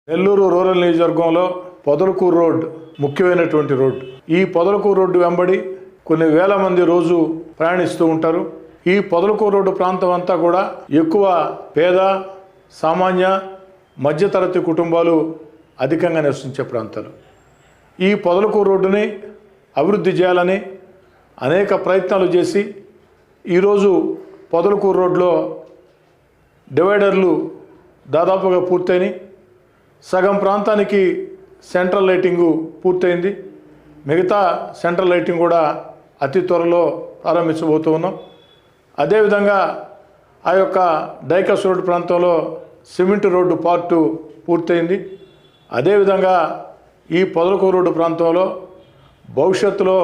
Nellore rural నియోజకవర్గంలో Podalakuru road ముఖ్యమైనటువంటి road. ఈ పొదలకూరు రోడ్డు వెంబడి కొన్ని వేల మంది రోజు ప్రయాణిస్తూ ఉంటారు. ఈ పొదలకూరు రోడ్డు ప్రాంతం అంతా కూడా ఎక్కువ పేద, సామాన్య, మధ్యతరగతి కుటుంబాలు అధికంగా నివసించే ప్రాంతాలు. ఈ పొదలకూరు రోడ్డుని అభివృద్ధి చేయాలని అనేక ప్రయత్నాలు చేసి ఈరోజు పొదలకూరు రోడ్లో డివైడర్లు దాదాపుగా పూర్తయినాయి. సగం ప్రాంతానికి సెంట్రల్ లైటింగు పూర్తయింది. మిగతా సెంట్రల్ లైటింగ్ కూడా అతి త్వరలో ప్రారంభించబోతూ ఉన్నాం. అదేవిధంగా ఆ యొక్క డైకస్ రోడ్డు ప్రాంతంలో సిమెంట్ రోడ్డు పార్టు పూర్తయింది. అదేవిధంగా ఈ పొదలకూరు రోడ్డు ప్రాంతంలో భవిష్యత్తులో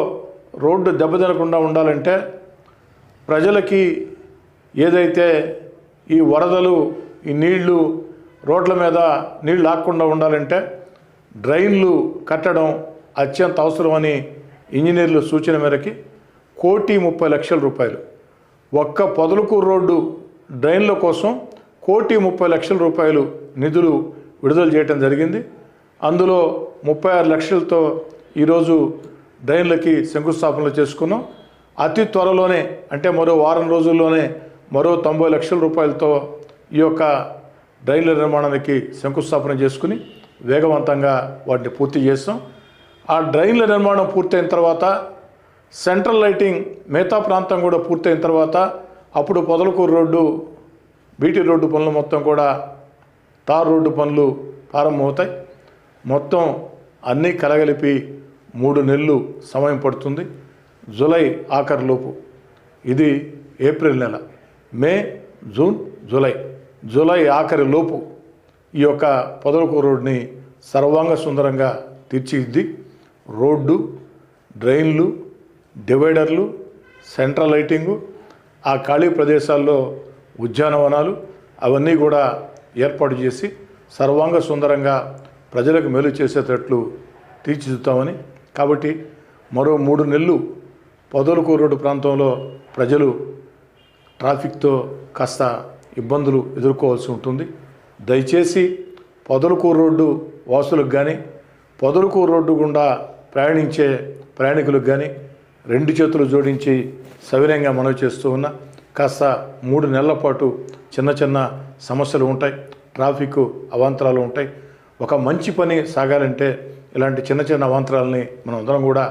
రోడ్డు దెబ్బతినకుండా ఉండాలంటే ప్రజలకి ఏదైతే ఈ వరదలు, ఈ నీళ్లు రోడ్ల మీద నీళ్లు ఆగకుండా ఉండాలంటే డ్రైన్లు కట్టడం అత్యంత అవసరమని ఇంజనీర్ల సూచన మేరకి 1,30,00,000 రూపాయలు ఒక్క పొదలకూరు రోడ్డు డ్రైన్ల కోసం 1,30,00,000 రూపాయలు నిధులు విడుదల చేయడం జరిగింది. అందులో 36 లక్షలతో ఈరోజు డ్రైన్లకి శంకుస్థాపనలు చేసుకున్నాం. అతి త్వరలోనే అంటే మరో వారం రోజుల్లోనే మరో 90 లక్షల రూపాయలతో ఈ యొక్క డ్రైన్ల నిర్మాణానికి శంకుస్థాపన చేసుకుని వేగవంతంగా వాటిని పూర్తి చేస్తాం. ఆ డ్రైన్ల నిర్మాణం పూర్తయిన తర్వాత సెంట్రల్ లైటింగ్ మిగతా ప్రాంతం కూడా పూర్తయిన తర్వాత అప్పుడు పొదలకూరు రోడ్డు, బీటీ రోడ్డు పనులు మొత్తం కూడా తార్ రోడ్డు పనులు ప్రారంభమవుతాయి. మొత్తం అన్నీ కలగలిపి 3 నెలలు సమయం పడుతుంది. జూలై ఆఖరిలోపు, ఇది ఏప్రిల్ నెల, మే, జూన్, జూలై ఆఖరి లోపు ఈ యొక్క పొదలకూరు రోడ్ని సర్వాంగ సుందరంగా తీర్చిదిద్ది రోడ్డు, డ్రైన్లు, డివైడర్లు, సెంట్రల్ లైటింగు, ఆ ఖాళీ ప్రదేశాల్లో ఉద్యానవనాలు అవన్నీ కూడా ఏర్పాటు చేసి సర్వాంగ సుందరంగా ప్రజలకు మేలు చేసేటట్లు తీర్చిదిద్దుతామని. కాబట్టి మరో 3 నెలలు పొదలకూరు రోడ్డు ప్రాంతంలో ప్రజలు ట్రాఫిక్తో కాస్త ఇబ్బందులు ఎదుర్కోవాల్సి ఉంటుంది. దయచేసి పొదలకూరు రోడ్డు వాసులకు కానీ, పొదలకూరు రోడ్డు గుండా ప్రయాణించే ప్రయాణికులకు కానీ 2 చేతులు జోడించి సవినయంగా మనవి చేస్తూ ఉన్నా. కాస్త 3 నెలల పాటు చిన్న చిన్న సమస్యలు ఉంటాయి, ట్రాఫిక్ అవాంతరాలు ఉంటాయి. ఒక మంచి పని సాగాలంటే ఇలాంటి చిన్న చిన్న అవాంతరాలని మనం అందరం కూడా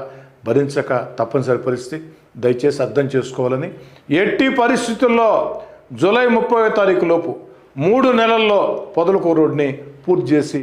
భరించక తప్పనిసరి పరిస్థితి. దయచేసి అర్థం చేసుకోవాలని, ఎట్టి పరిస్థితుల్లో జూలై 30వ తారీఖు లోపు 3 నెలల్లో పొదలకూరు రోడ్ని పూర్తి చేసి